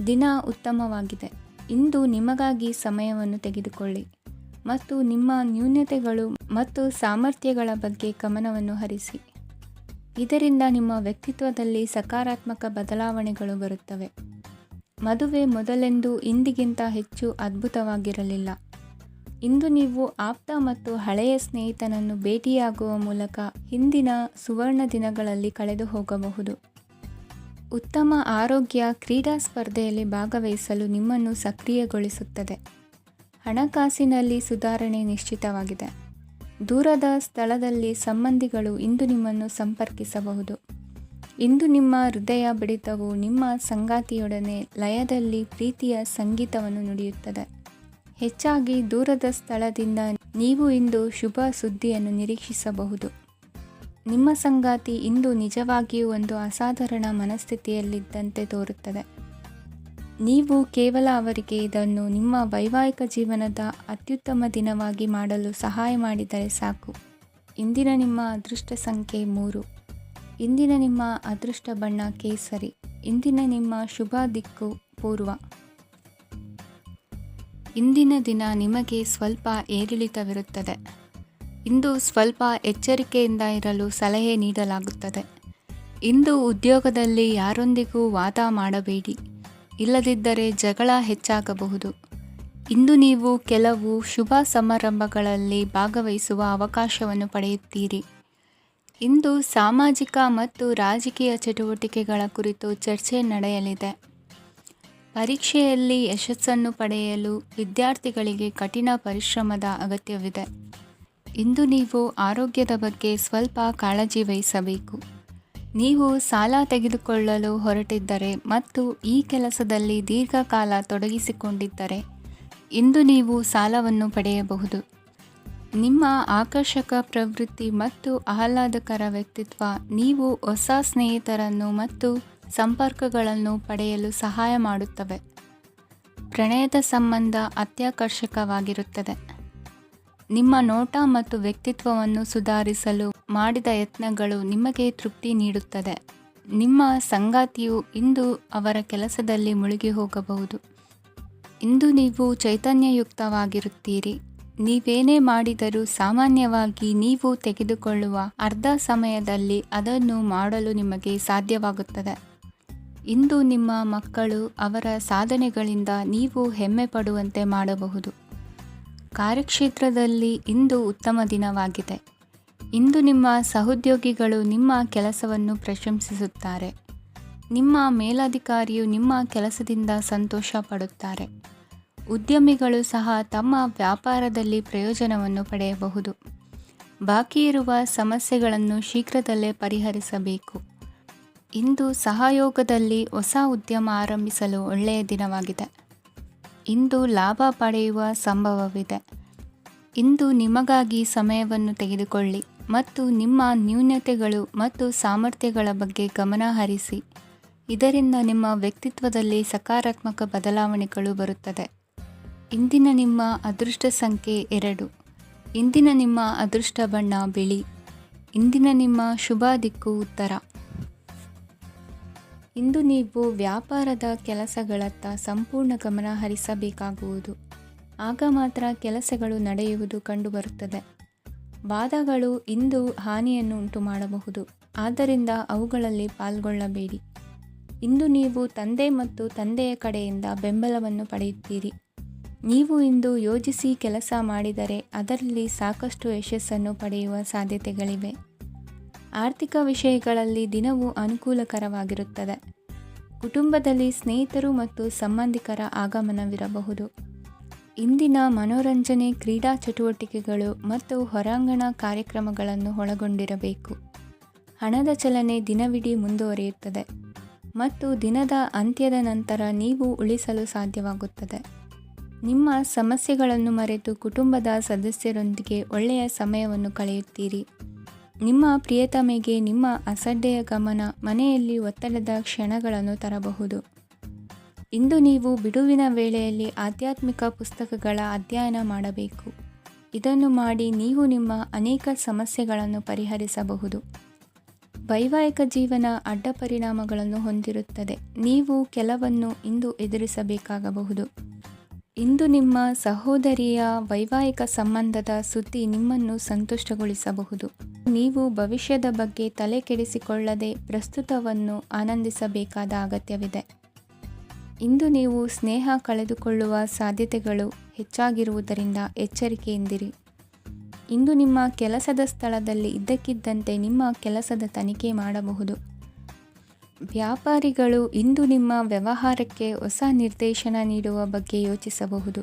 Speaker 1: ದಿನ ಉತ್ತಮವಾಗಿದೆ. ಇಂದು ನಿಮಗಾಗಿ ಸಮಯವನ್ನು ತೆಗೆದುಕೊಳ್ಳಿ ಮತ್ತು ನಿಮ್ಮ ನ್ಯೂನತೆಗಳು ಮತ್ತು ಸಾಮರ್ಥ್ಯಗಳ ಬಗ್ಗೆ ಗಮನವನ್ನು ಹರಿಸಿ. ಇದರಿಂದ ನಿಮ್ಮ ವ್ಯಕ್ತಿತ್ವದಲ್ಲಿ ಸಕಾರಾತ್ಮಕ ಬದಲಾವಣೆಗಳು ಬರುತ್ತವೆ. ಮದುವೆ ಮೊದಲೆಂದೂ ಇಂದಿಗಿಂತ ಹೆಚ್ಚು ಅದ್ಭುತವಾಗಿರಲಿಲ್ಲ. ಇಂದು ನೀವು ಆಪ್ತ ಮತ್ತು ಹಳೆಯ ಸ್ನೇಹಿತನನ್ನು ಭೇಟಿಯಾಗುವ ಮೂಲಕ ಹಿಂದಿನ ಸುವರ್ಣ ದಿನಗಳಲ್ಲಿ ಕಳೆದು ಹೋಗಬಹುದು. ಉತ್ತಮ ಆರೋಗ್ಯ ಕ್ರೀಡಾ ಸ್ಪರ್ಧೆಯಲ್ಲಿ ಭಾಗವಹಿಸಲು ನಿಮ್ಮನ್ನು ಸಕ್ರಿಯಗೊಳಿಸುತ್ತದೆ. ಹಣಕಾಸಿನಲ್ಲಿ ಸುಧಾರಣೆ ನಿಶ್ಚಿತವಾಗಿದೆ. ದೂರದ ಸ್ಥಳದಲ್ಲಿ ಸಂಬಂಧಿಗಳು ಇಂದು ನಿಮ್ಮನ್ನು ಸಂಪರ್ಕಿಸಬಹುದು. ಇಂದು ನಿಮ್ಮ ಹೃದಯ ಬಡಿತವು ನಿಮ್ಮ ಸಂಗಾತಿಯೊಡನೆ ಲಯದಲ್ಲಿ ಪ್ರೀತಿಯ ಸಂಗೀತವನ್ನು ನುಡಿಯುತ್ತದೆ. ಹೆಚ್ಚಾಗಿ ದೂರದ ಸ್ಥಳದಿಂದ ನೀವು ಇಂದು ಶುಭ ಸುದ್ದಿಯನ್ನು ನಿರೀಕ್ಷಿಸಬಹುದು. ನಿಮ್ಮ ಸಂಗಾತಿ ಇಂದು ನಿಜವಾಗಿಯೂ ಒಂದು ಅಸಾಧಾರಣ ಮನಸ್ಥಿತಿಯಲ್ಲಿದ್ದಂತೆ ತೋರುತ್ತದೆ. ನೀವು ಕೇವಲ ಅವರಿಗೆ ಇದನ್ನು ನಿಮ್ಮ ವೈವಾಹಿಕ ಜೀವನದ ಅತ್ಯುತ್ತಮ ದಿನವಾಗಿ ಮಾಡಲು ಸಹಾಯ ಮಾಡಿದರೆ ಸಾಕು. ಇಂದಿನ ನಿಮ್ಮ ಅದೃಷ್ಟ ಸಂಖ್ಯೆ 3. ಇಂದಿನ ನಿಮ್ಮ ಅದೃಷ್ಟ ಬಣ್ಣ ಕೇಸರಿ. ಇಂದಿನ ನಿಮ್ಮ ಶುಭ ದಿಕ್ಕು ಪೂರ್ವ. ಇಂದಿನ ದಿನ ನಿಮಗೆ ಸ್ವಲ್ಪ ಏರಿಳಿತವಿರುತ್ತದೆ. ಇಂದು ಸ್ವಲ್ಪ ಎಚ್ಚರಿಕೆಯಿಂದ ಇರಲು ಸಲಹೆ ನೀಡಲಾಗುತ್ತದೆ. ಇಂದು ಉದ್ಯೋಗದಲ್ಲಿ ಯಾರೊಂದಿಗೂ ವಾದ ಮಾಡಬೇಡಿ, ಇಲ್ಲದಿದ್ದರೆ ಜಗಳ ಹೆಚ್ಚಾಗಬಹುದು. ಇಂದು ನೀವು ಕೆಲವು ಶುಭ ಸಮಾರಂಭಗಳಲ್ಲಿ ಭಾಗವಹಿಸುವ ಅವಕಾಶವನ್ನು ಪಡೆಯುತ್ತೀರಿ. ಇಂದು ಸಾಮಾಜಿಕ ಮತ್ತು ರಾಜಕೀಯ ಚಟುವಟಿಕೆಗಳ ಕುರಿತು ಚರ್ಚೆ ನಡೆಯಲಿದೆ. ಪರೀಕ್ಷೆಯಲ್ಲಿ ಯಶಸ್ಸನ್ನು ಪಡೆಯಲು ವಿದ್ಯಾರ್ಥಿಗಳಿಗೆ ಕಠಿಣ ಪರಿಶ್ರಮದ ಅಗತ್ಯವಿದೆ. ಇಂದು ನೀವು ಆರೋಗ್ಯದ ಬಗ್ಗೆ ಸ್ವಲ್ಪ ಕಾಳಜಿ ವಹಿಸಬೇಕು. ನೀವು ಸಾಲ ತೆಗೆದುಕೊಳ್ಳಲು ಹೊರಟಿದ್ದರೆ ಮತ್ತು ಈ ಕೆಲಸದಲ್ಲಿ ದೀರ್ಘಕಾಲ ತೊಡಗಿಸಿಕೊಂಡಿದ್ದರೆ ಇಂದು ನೀವು ಸಾಲವನ್ನು ಪಡೆಯಬಹುದು. ನಿಮ್ಮ ಆಕರ್ಷಕ ಪ್ರವೃತ್ತಿ ಮತ್ತು ಆಹ್ಲಾದಕರ ವ್ಯಕ್ತಿತ್ವ ನೀವು ಹೊಸ ಸ್ನೇಹಿತರನ್ನು ಮತ್ತು ಸಂಪರ್ಕಗಳನ್ನು ಪಡೆಯಲು ಸಹಾಯ ಮಾಡುತ್ತವೆ. ಪ್ರಣಯದ ಸಂಬಂಧ ಅತ್ಯಾಕರ್ಷಕವಾಗಿರುತ್ತದೆ. ನಿಮ್ಮ ನೋಟ ಮತ್ತು ವ್ಯಕ್ತಿತ್ವವನ್ನು ಸುಧಾರಿಸಲು ಮಾಡಿದ ಯತ್ನಗಳು ನಿಮಗೆ ತೃಪ್ತಿ ನೀಡುತ್ತದೆ. ನಿಮ್ಮ ಸಂಗಾತಿಯು ಇಂದು ಅವರ ಕೆಲಸದಲ್ಲಿ ಮುಳುಗಿ ಹೋಗಬಹುದು. ಇಂದು ನೀವು ಚೈತನ್ಯಯುಕ್ತವಾಗಿರುತ್ತೀರಿ. ನೀವೇನೇ ಮಾಡಿದರೂ ಸಾಮಾನ್ಯವಾಗಿ ನೀವು ತೆಗೆದುಕೊಳ್ಳುವ ಅರ್ಧ ಸಮಯದಲ್ಲಿ ಅದನ್ನು ಮಾಡಲು ನಿಮಗೆ ಸಾಧ್ಯವಾಗುತ್ತದೆ. ಇಂದು ನಿಮ್ಮ ಮಕ್ಕಳು ಅವರ ಸಾಧನೆಗಳಿಂದ ನೀವು ಹೆಮ್ಮೆ ಪಡುವಂತೆ ಮಾಡಬಹುದು. ಕಾರ್ಯಕ್ಷೇತ್ರದಲ್ಲಿ ಇಂದು ಉತ್ತಮ ದಿನವಾಗಿದೆ. ಇಂದು ನಿಮ್ಮ ಸಹೋದ್ಯೋಗಿಗಳು ನಿಮ್ಮ ಕೆಲಸವನ್ನು ಪ್ರಶಂಸಿಸುತ್ತಾರೆ. ನಿಮ್ಮ ಮೇಲಧಿಕಾರಿಯು ನಿಮ್ಮ ಕೆಲಸದಿಂದ ಸಂತೋಷ ಪಡುತ್ತಾರೆ. ಉದ್ಯಮಿಗಳು ಸಹ ತಮ್ಮ ವ್ಯಾಪಾರದಲ್ಲಿ ಪ್ರಯೋಜನವನ್ನು ಪಡೆಯಬಹುದು. ಬಾಕಿ ಇರುವ ಸಮಸ್ಯೆಗಳನ್ನು ಶೀಘ್ರದಲ್ಲೇ ಪರಿಹರಿಸಬೇಕು. ಇಂದು ಸಹಯೋಗದಲ್ಲಿ ಹೊಸ ಉದ್ಯಮ ಆರಂಭಿಸಲು ಒಳ್ಳೆಯ ದಿನವಾಗಿದೆ. ಇಂದು ಲಾಭ ಪಡೆಯುವ ಸಂಭವವಿದೆ. ಇಂದು ನಿಮಗಾಗಿ ಸಮಯವನ್ನು ತೆಗೆದುಕೊಳ್ಳಿ ಮತ್ತು ನಿಮ್ಮ ನ್ಯೂನತೆಗಳು ಮತ್ತು ಸಾಮರ್ಥ್ಯಗಳ ಬಗ್ಗೆ ಗಮನ ಹರಿಸಿ. ಇದರಿಂದ ನಿಮ್ಮ ವ್ಯಕ್ತಿತ್ವದಲ್ಲಿ ಸಕಾರಾತ್ಮಕ ಬದಲಾವಣೆಗಳು ಬರುತ್ತದೆ. ಇಂದಿನ ನಿಮ್ಮ ಅದೃಷ್ಟ ಸಂಖ್ಯೆ 2. ಇಂದಿನ ನಿಮ್ಮ ಅದೃಷ್ಟ ಬಣ್ಣ ಬಿಳಿ. ಇಂದಿನ ನಿಮ್ಮ ಶುಭ ದಿಕ್ಕು ಉತ್ತರ. ಇಂದು ನೀವು ವ್ಯಾಪಾರದ ಕೆಲಸಗಳತ್ತ ಸಂಪೂರ್ಣ ಗಮನ ಹರಿಸಬೇಕಾಗುವುದು. ಆಗ ಮಾತ್ರ ಕೆಲಸಗಳು ನಡೆಯುವುದು ಕಂಡುಬರುತ್ತದೆ. ವಾದಗಳು ಇಂದು ಹಾನಿಯನ್ನು ಉಂಟು ಮಾಡಬಹುದು, ಆದ್ದರಿಂದ ಅವುಗಳಲ್ಲಿ ಪಾಲ್ಗೊಳ್ಳಬೇಡಿ. ಇಂದು ನೀವು ತಂದೆ ಮತ್ತು ತಂದೆಯ ಕಡೆಯಿಂದ ಬೆಂಬಲವನ್ನು ಪಡೆಯುತ್ತೀರಿ. ನೀವು ಇಂದು ಯೋಜಿಸಿ ಕೆಲಸ ಮಾಡಿದರೆ ಅದರಲ್ಲಿ ಸಾಕಷ್ಟು ಯಶಸ್ಸನ್ನು ಪಡೆಯುವ ಸಾಧ್ಯತೆಗಳಿವೆ. ಆರ್ಥಿಕ ವಿಷಯಗಳಲ್ಲಿ ದಿನವು ಅನುಕೂಲಕರವಾಗಿರುತ್ತದೆ. ಕುಟುಂಬದಲ್ಲಿ ಸ್ನೇಹಿತರು ಮತ್ತು ಸಂಬಂಧಿಕರ ಆಗಮನವಿರಬಹುದು. ಇಂದಿನ ಮನೋರಂಜನೆ ಕ್ರೀಡಾ ಚಟುವಟಿಕೆಗಳು ಮತ್ತು ಹೊರಾಂಗಣ ಕಾರ್ಯಕ್ರಮಗಳನ್ನು ಒಳಗೊಂಡಿರಬೇಕು. ಹಣದ ಚಲನೆ ದಿನವಿಡೀ ಮುಂದುವರಿಯುತ್ತದೆ ಮತ್ತು ದಿನದ ಅಂತ್ಯದ ನಂತರ ನೀವು ಉಳಿಸಲು ಸಾಧ್ಯವಾಗುತ್ತದೆ. ನಿಮ್ಮ ಸಮಸ್ಯೆಗಳನ್ನು ಮರೆತು ಕುಟುಂಬದ ಸದಸ್ಯರೊಂದಿಗೆ ಒಳ್ಳೆಯ ಸಮಯವನ್ನು ಕಳೆಯುತ್ತೀರಿ. ನಿಮ್ಮ ಪ್ರಿಯತಮೆಗೆ ನಿಮ್ಮ ಅಸಡ್ಡೆಯ ಗಮನ ಮನೆಯಲ್ಲಿ ಒತ್ತಡದ ಕ್ಷಣಗಳನ್ನು ತರಬಹುದು. ಇಂದು ನೀವು ಬಿಡುವಿನ ವೇಳೆಯಲ್ಲಿ ಆಧ್ಯಾತ್ಮಿಕ ಪುಸ್ತಕಗಳ ಅಧ್ಯಯನ ಮಾಡಬೇಕು. ಇದನ್ನು ಮಾಡಿ ನೀವು ನಿಮ್ಮ ಅನೇಕ ಸಮಸ್ಯೆಗಳನ್ನು ಪರಿಹರಿಸಬಹುದು. ವೈವಾಹಿಕ ಜೀವನ ಅಡ್ಡ ಪರಿಣಾಮಗಳನ್ನು ಹೊಂದಿರುತ್ತದೆ. ನೀವು ಕೆಲವನ್ನು ಇಂದು ಎದುರಿಸಬೇಕಾಗಬಹುದು. ಇಂದು ನಿಮ್ಮ ಸಹೋದರಿಯ ವೈವಾಹಿಕ ಸಂಬಂಧದ ಸುದ್ದಿ ನಿಮ್ಮನ್ನು ಸಂತುಷ್ಟಗೊಳಿಸಬಹುದು. ನೀವು ಭವಿಷ್ಯದ ಬಗ್ಗೆ ತಲೆ ಕೆಡಿಸಿಕೊಳ್ಳದೆ ಪ್ರಸ್ತುತವನ್ನು ಆನಂದಿಸಬೇಕಾದ ಅಗತ್ಯವಿದೆ. ಇಂದು ನೀವು ಸ್ನೇಹ ಕಳೆದುಕೊಳ್ಳುವ ಸಾಧ್ಯತೆಗಳು ಹೆಚ್ಚಾಗಿರುವುದರಿಂದ ಎಚ್ಚರಿಕೆಯಿಂದಿರಿ. ಇಂದು ನಿಮ್ಮ ಕೆಲಸದ ಸ್ಥಳದಲ್ಲಿ ಇದ್ದಕ್ಕಿದ್ದಂತೆ ನಿಮ್ಮ ಕೆಲಸದ ತನಿಖೆ ಮಾಡಬಹುದು. ವ್ಯಾಪಾರಿಗಳು ಇಂದು ನಿಮ್ಮ ವ್ಯವಹಾರಕ್ಕೆ ಹೊಸ ನಿರ್ದೇಶನ ನೀಡುವ ಬಗ್ಗೆ ಯೋಚಿಸಬಹುದು.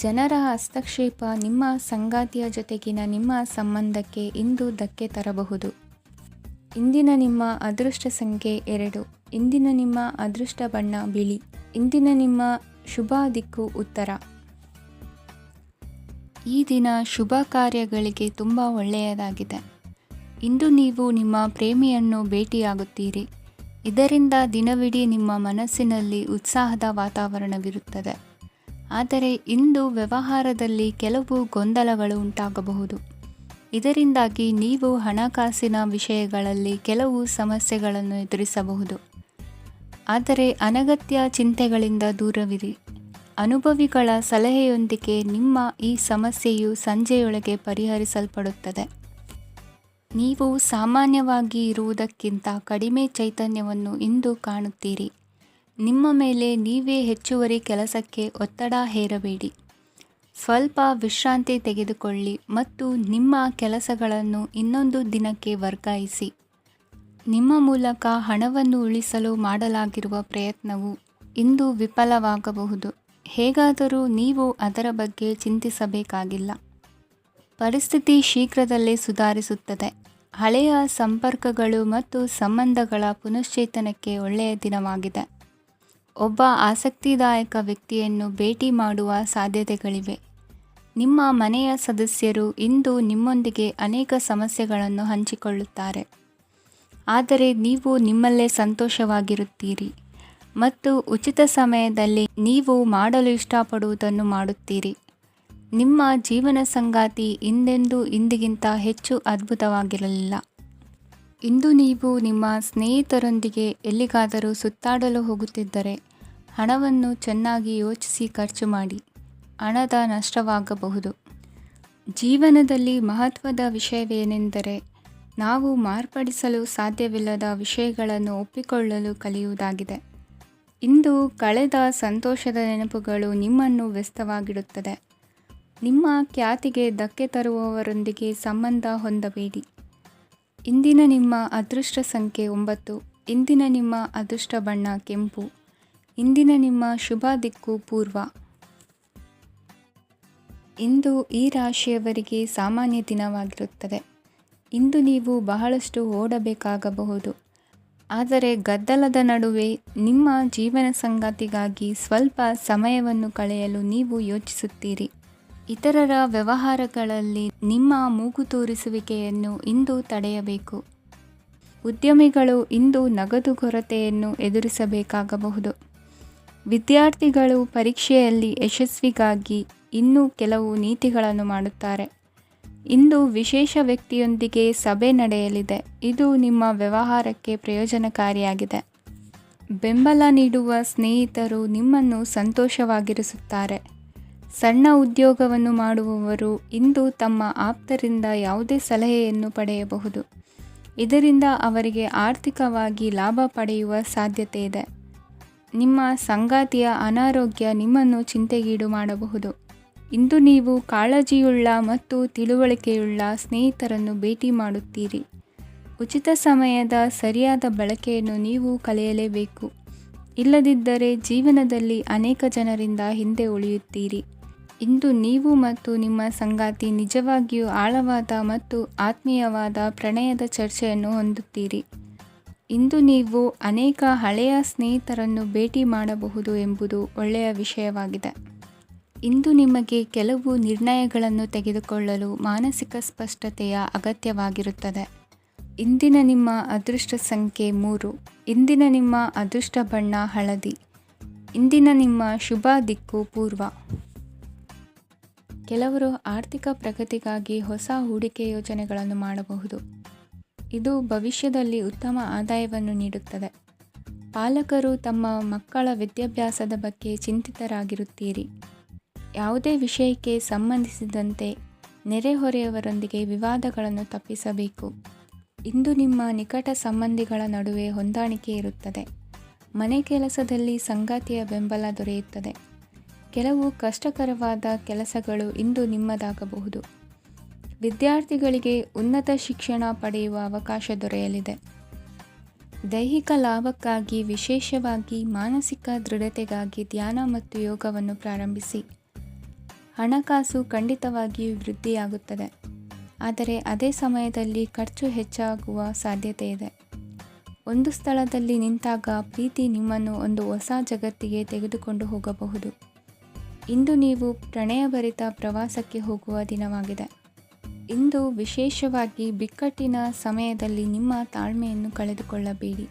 Speaker 1: ಜನರ ಹಸ್ತಕ್ಷೇಪ ನಿಮ್ಮ ಸಂಗಾತಿಯ ಜೊತೆಗಿನ ನಿಮ್ಮ ಸಂಬಂಧಕ್ಕೆ ಇಂದು ಧಕ್ಕೆ ತರಬಹುದು. ಇಂದಿನ ನಿಮ್ಮ ಅದೃಷ್ಟ ಸಂಖ್ಯೆ 2. ಇಂದಿನ ನಿಮ್ಮ ಅದೃಷ್ಟ ಬಣ್ಣ ಬಿಳಿ. ಇಂದಿನ ನಿಮ್ಮ ಶುಭ ದಿಕ್ಕು ಉತ್ತರ. ಈ ದಿನ ಶುಭ ಕಾರ್ಯಗಳಿಗೆ ತುಂಬ ಒಳ್ಳೆಯದಾಗಿದೆ. ಇಂದು ನೀವು ನಿಮ್ಮ ಪ್ರೇಮಿಯನ್ನು ಭೇಟಿಯಾಗುತ್ತೀರಿ. ಇದರಿಂದ ದಿನವಿಡೀ ನಿಮ್ಮ ಮನಸ್ಸಿನಲ್ಲಿ ಉತ್ಸಾಹದ ವಾತಾವರಣವಿರುತ್ತದೆ. ಆದರೆ ಇಂದು ವ್ಯವಹಾರದಲ್ಲಿ ಕೆಲವು ಗೊಂದಲಗಳು ಉಂಟಾಗಬಹುದು. ಇದರಿಂದಾಗಿ ನೀವು ಹಣಕಾಸಿನ ವಿಷಯಗಳಲ್ಲಿ ಕೆಲವು ಸಮಸ್ಯೆಗಳನ್ನು ಎದುರಿಸಬಹುದು. ಆದರೆ ಅನಗತ್ಯ ಚಿಂತೆಗಳಿಂದ ದೂರವಿರಿ. ಅನುಭವಿಗಳ ಸಲಹೆಯೊಂದಿಗೆ ನಿಮ್ಮ ಈ ಸಮಸ್ಯೆಯು ಸಂಜೆಯೊಳಗೆ ಪರಿಹರಿಸಲ್ಪಡುತ್ತದೆ. ನೀವು ಸಾಮಾನ್ಯವಾಗಿ ಇರುವುದಕ್ಕಿಂತ ಕಡಿಮೆ ಚೈತನ್ಯವನ್ನು ಇಂದು ಕಾಣುತ್ತೀರಿ. ನಿಮ್ಮ ಮೇಲೆ ನೀವೇ ಹೆಚ್ಚುವರಿ ಕೆಲಸಕ್ಕೆ ಒತ್ತಡ ಹೇರಬೇಡಿ. ಸ್ವಲ್ಪ ವಿಶ್ರಾಂತಿ ತೆಗೆದುಕೊಳ್ಳಿ ಮತ್ತು ನಿಮ್ಮ ಕೆಲಸಗಳನ್ನು ಇನ್ನೊಂದು ದಿನಕ್ಕೆ ವರ್ಗಾಯಿಸಿ. ನಿಮ್ಮ ಮೂಲಕ ಹಣವನ್ನು ಉಳಿಸಲು ಮಾಡಲಾಗಿರುವ ಪ್ರಯತ್ನವು ಇಂದು ವಿಫಲವಾಗಬಹುದು. ಹೇಗಾದರೂ ನೀವು ಅದರ ಬಗ್ಗೆ ಚಿಂತಿಸಬೇಕಾಗಿಲ್ಲ. ಪರಿಸ್ಥಿತಿ ಶೀಘ್ರದಲ್ಲೇ ಸುಧಾರಿಸುತ್ತದೆ. ಹಳೆಯ ಸಂಪರ್ಕಗಳು ಮತ್ತು ಸಂಬಂಧಗಳ ಪುನಶ್ಚೇತನಕ್ಕೆ ಒಳ್ಳೆಯ ದಿನವಾಗಿದೆ. ಒಬ್ಬ ಆಸಕ್ತಿದಾಯಕ ವ್ಯಕ್ತಿಯನ್ನು ಭೇಟಿ ಮಾಡುವ ಸಾಧ್ಯತೆಗಳಿವೆ. ನಿಮ್ಮ ಮನೆಯ ಸದಸ್ಯರು ಇಂದು ನಿಮ್ಮೊಂದಿಗೆ ಅನೇಕ ಸಮಸ್ಯೆಗಳನ್ನು ಹಂಚಿಕೊಳ್ಳುತ್ತಾರೆ. ಆದರೆ ನೀವು ನಿಮ್ಮಲ್ಲೇ ಸಂತೋಷವಾಗಿರುತ್ತೀರಿ ಮತ್ತು ಉಚಿತ ಸಮಯದಲ್ಲಿ ನೀವು ಮಾಡಲು ಇಷ್ಟಪಡುವುದನ್ನು ಮಾಡುತ್ತೀರಿ. ನಿಮ್ಮ ಜೀವನ ಸಂಗಾತಿ ಇಂದೆಂದೂ ಇಂದಿಗಿಂತ ಹೆಚ್ಚು ಅದ್ಭುತವಾಗಿರಲಿಲ್ಲ. ಇಂದು ನೀವು ನಿಮ್ಮ ಸ್ನೇಹಿತರೊಂದಿಗೆ ಎಲ್ಲಿಗಾದರೂ ಸುತ್ತಾಡಲು ಹೋಗುತ್ತಿದ್ದರೆ ಹಣವನ್ನು ಚೆನ್ನಾಗಿ ಯೋಚಿಸಿ ಖರ್ಚು ಮಾಡಿ. ಹಣದ ನಷ್ಟವಾಗಬಹುದು. ಜೀವನದಲ್ಲಿ ಮಹತ್ವದ ವಿಷಯವೇನೆಂದರೆ ನಾವು ಮಾರ್ಪಡಿಸಲು ಸಾಧ್ಯವಿಲ್ಲದ ವಿಷಯಗಳನ್ನು ಒಪ್ಪಿಕೊಳ್ಳಲು ಕಲಿಯುವುದಾಗಿದೆ. ಇಂದು ಕಳೆದ ಸಂತೋಷದ ನೆನಪುಗಳು ನಿಮ್ಮನ್ನು ವ್ಯಸ್ತವಾಗಿಡುತ್ತದೆ. ನಿಮ್ಮ ಖ್ಯಾತಿಗೆ ಧಕ್ಕೆ ತರುವವರೊಂದಿಗೆ ಸಂಬಂಧ ಹೊಂದಬೇಡಿ. ಇಂದಿನ ನಿಮ್ಮ ಅದೃಷ್ಟ ಸಂಖ್ಯೆ 9. ಇಂದಿನ ನಿಮ್ಮ ಅದೃಷ್ಟ ಬಣ್ಣ ಕೆಂಪು. ಇಂದಿನ ನಿಮ್ಮ ಶುಭ ದಿಕ್ಕು ಪೂರ್ವ. ಇಂದು ಈ ರಾಶಿಯವರಿಗೆ ಸಾಮಾನ್ಯ ದಿನವಾಗಿರುತ್ತದೆ. ಇಂದು ನೀವು ಬಹಳಷ್ಟು ಓಡಬೇಕಾಗಬಹುದು. ಆದರೆ ಗದ್ದಲದ ನಡುವೆ ನಿಮ್ಮ ಜೀವನ ಸಂಗಾತಿಗಾಗಿ ಸ್ವಲ್ಪ ಸಮಯವನ್ನು ಕಳೆಯಲು ನೀವು ಯೋಚಿಸುತ್ತೀರಿ. ಇತರರ ವ್ಯವಹಾರಗಳಲ್ಲಿ ನಿಮ್ಮ ಮೂಗು ತೂರಿಸುವಿಕೆಯನ್ನು ಇಂದು ತಡೆಯಬೇಕು. ಉದ್ಯಮಿಗಳು ಇಂದು ನಗದು ಕೊರತೆಯನ್ನು ಎದುರಿಸಬೇಕಾಗಬಹುದು. ವಿದ್ಯಾರ್ಥಿಗಳು ಪರೀಕ್ಷೆಯಲ್ಲಿ ಯಶಸ್ವಿಗಾಗಿ ಇನ್ನೂ ಕೆಲವು ನೀತಿಗಳನ್ನು ಮಾಡುತ್ತಾರೆ. ಇಂದು ವಿಶೇಷ ವ್ಯಕ್ತಿಯೊಂದಿಗೆ ಸಭೆ ನಡೆಯಲಿದೆ. ಇದು ನಿಮ್ಮ ವ್ಯವಹಾರಕ್ಕೆ ಪ್ರಯೋಜನಕಾರಿಯಾಗಿದೆ. ಬೆಂಬಲ ನೀಡುವ ಸ್ನೇಹಿತರು ನಿಮ್ಮನ್ನು ಸಂತೋಷವಾಗಿರಿಸುತ್ತಾರೆ. ಸಣ್ಣ ಉದ್ಯೋಗವನ್ನು ಮಾಡುವವರು ಇಂದು ತಮ್ಮ ಆಪ್ತರಿಂದ ಯಾವುದೇ ಸಲಹೆಯನ್ನು ಪಡೆಯಬಹುದು. ಇದರಿಂದ ಅವರಿಗೆ ಆರ್ಥಿಕವಾಗಿ ಲಾಭ ಪಡೆಯುವ ಸಾಧ್ಯತೆ ಇದೆ. ನಿಮ್ಮ ಸಂಗಾತಿಯ ಅನಾರೋಗ್ಯ ನಿಮ್ಮನ್ನು ಚಿಂತೆಗೀಡು ಮಾಡಬಹುದು. ಇಂದು ನೀವು ಕಾಳಜಿಯುಳ್ಳ ಮತ್ತು ತಿಳುವಳಿಕೆಯುಳ್ಳ ಸ್ನೇಹಿತರನ್ನು ಭೇಟಿ ಮಾಡುತ್ತೀರಿ. ಉಚಿತ ಸಮಯದ ಸರಿಯಾದ ಬಳಕೆಯನ್ನು ನೀವು ಕಲಿಯಲೇಬೇಕು. ಇಲ್ಲದಿದ್ದರೆ ಜೀವನದಲ್ಲಿ ಅನೇಕ ಜನರಿಂದ ಹಿಂದೆ ಉಳಿಯುತ್ತೀರಿ. ಇಂದು ನೀವು ಮತ್ತು ನಿಮ್ಮ ಸಂಗಾತಿ ನಿಜವಾಗಿಯೂ ಆಳವಾದ ಮತ್ತು ಆತ್ಮೀಯವಾದ ಪ್ರಣಯದ ಚರ್ಚೆಯನ್ನು ಹೊಂದುತ್ತೀರಿ. ಇಂದು ನೀವು ಅನೇಕ ಹಳೆಯ ಸ್ನೇಹಿತರನ್ನು ಭೇಟಿ ಮಾಡಬಹುದು ಎಂಬುದು ಒಳ್ಳೆಯ ವಿಷಯವಾಗಿದೆ. ಇಂದು ನಿಮಗೆ ಕೆಲವು ನಿರ್ಣಯಗಳನ್ನು ತೆಗೆದುಕೊಳ್ಳಲು ಮಾನಸಿಕ ಸ್ಪಷ್ಟತೆಯ ಅಗತ್ಯವಾಗಿರುತ್ತದೆ. ಇಂದಿನ ನಿಮ್ಮ ಅದೃಷ್ಟ ಸಂಖ್ಯೆ 3. ಇಂದಿನ ನಿಮ್ಮ ಅದೃಷ್ಟ ಬಣ್ಣ ಹಳದಿ. ಇಂದಿನ ನಿಮ್ಮ ಶುಭ ದಿಕ್ಕು ಪೂರ್ವ. ಕೆಲವರು ಆರ್ಥಿಕ ಪ್ರಗತಿಗಾಗಿ ಹೊಸ ಹೂಡಿಕೆ ಯೋಜನೆಗಳನ್ನು ಮಾಡಬಹುದು. ಇದು ಭವಿಷ್ಯದಲ್ಲಿ ಉತ್ತಮ ಆದಾಯವನ್ನು ನೀಡುತ್ತದೆ. ಪಾಲಕರು ತಮ್ಮ ಮಕ್ಕಳ ವಿದ್ಯಾಭ್ಯಾಸದ ಬಗ್ಗೆ ಚಿಂತಿತರಾಗಿರುತ್ತೀರಿ. ಯಾವುದೇ ವಿಷಯಕ್ಕೆ ಸಂಬಂಧಿಸಿದಂತೆ ನೆರೆಹೊರೆಯವರೊಂದಿಗೆ ವಿವಾದಗಳನ್ನು ತಪ್ಪಿಸಬೇಕು. ಇಂದು ನಿಮ್ಮ ನಿಕಟ ಸಂಬಂಧಿಗಳ ನಡುವೆ ಹೊಂದಾಣಿಕೆ ಇರುತ್ತದೆ. ಮನೆ ಕೆಲಸದಲ್ಲಿ ಸಂಗಾತಿಯ ಬೆಂಬಲ ದೊರೆಯುತ್ತದೆ. ಕೆಲವು ಕಷ್ಟಕರವಾದ ಕೆಲಸಗಳು ಇಂದು ನಿಮ್ಮದಾಗಬಹುದು. ವಿದ್ಯಾರ್ಥಿಗಳಿಗೆ ಉನ್ನತ ಶಿಕ್ಷಣ ಪಡೆಯುವ ಅವಕಾಶ ದೊರೆಯಲಿದೆ. ದೈಹಿಕ ಲಾಭಕ್ಕಾಗಿ, ವಿಶೇಷವಾಗಿ ಮಾನಸಿಕ ದೃಢತೆಗಾಗಿ ಧ್ಯಾನ ಮತ್ತು ಯೋಗವನ್ನು ಪ್ರಾರಂಭಿಸಿ. ಹಣಕಾಸು ಖಂಡಿತವಾಗಿಯೂ ವೃದ್ಧಿಯಾಗುತ್ತದೆ, ಆದರೆ ಅದೇ ಸಮಯದಲ್ಲಿ ಖರ್ಚು ಹೆಚ್ಚಾಗುವ ಸಾಧ್ಯತೆ ಇದೆ. ಒಂದು ಸ್ಥಳದಲ್ಲಿ ನಿಂತಾಗ ಪ್ರೀತಿ ನಿಮ್ಮನ್ನು ಒಂದು ಹೊಸ ಜಗತ್ತಿಗೆ ತೆಗೆದುಕೊಂಡು ಹೋಗಬಹುದು. ಇಂದು ನೀವು ಪ್ರಣಯಭರಿತ ಪ್ರವಾಸಕ್ಕೆ ಹೋಗುವ ದಿನವಾಗಿದೆ. ಇಂದು ವಿಶೇಷವಾಗಿ ಬಿಕ್ಕಟ್ಟಿನ ಸಮಯದಲ್ಲಿ ನಿಮ್ಮ ತಾಳ್ಮೆಯನ್ನು ಕಳೆದುಕೊಳ್ಳಬೇಡಿ.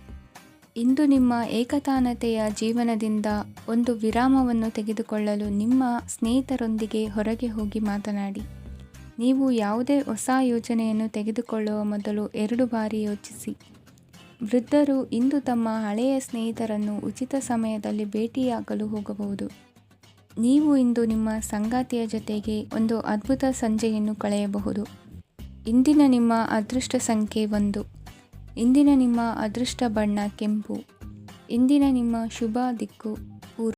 Speaker 1: ಇಂದು ನಿಮ್ಮ ಏಕತಾನತೆಯ ಜೀವನದಿಂದ ಒಂದು ವಿರಾಮವನ್ನು ತೆಗೆದುಕೊಳ್ಳಲು ನಿಮ್ಮ ಸ್ನೇಹಿತರೊಂದಿಗೆ ಹೊರಗೆ ಹೋಗಿ ಮಾತನಾಡಿ. ನೀವು ಯಾವುದೇ ಹೊಸ ಯೋಜನೆಯನ್ನು ತೆಗೆದುಕೊಳ್ಳುವ ಮೊದಲು 2 ಬಾರಿ ಯೋಚಿಸಿ. ವೃದ್ಧರು ಇಂದು ತಮ್ಮ ಹಳೆಯ ಸ್ನೇಹಿತರನ್ನು ಉಚಿತ ಸಮಯದಲ್ಲಿ ಭೇಟಿಯಾಗಲು ಹೋಗಬಹುದು. ನೀವು ಇಂದು ನಿಮ್ಮ ಸಂಗಾತಿಯ ಜೊತೆಗೆ ಒಂದು ಅದ್ಭುತ ಸಂಜೆಯನ್ನು ಕಳೆಯಬಹುದು. ಇಂದಿನ ನಿಮ್ಮ ಅದೃಷ್ಟ ಸಂಖ್ಯೆ 1. ಇಂದಿನ ನಿಮ್ಮ ಅದೃಷ್ಟ ಬಣ್ಣ ಕೆಂಪು. ಇಂದಿನ ನಿಮ್ಮ ಶುಭ ದಿಕ್ಕು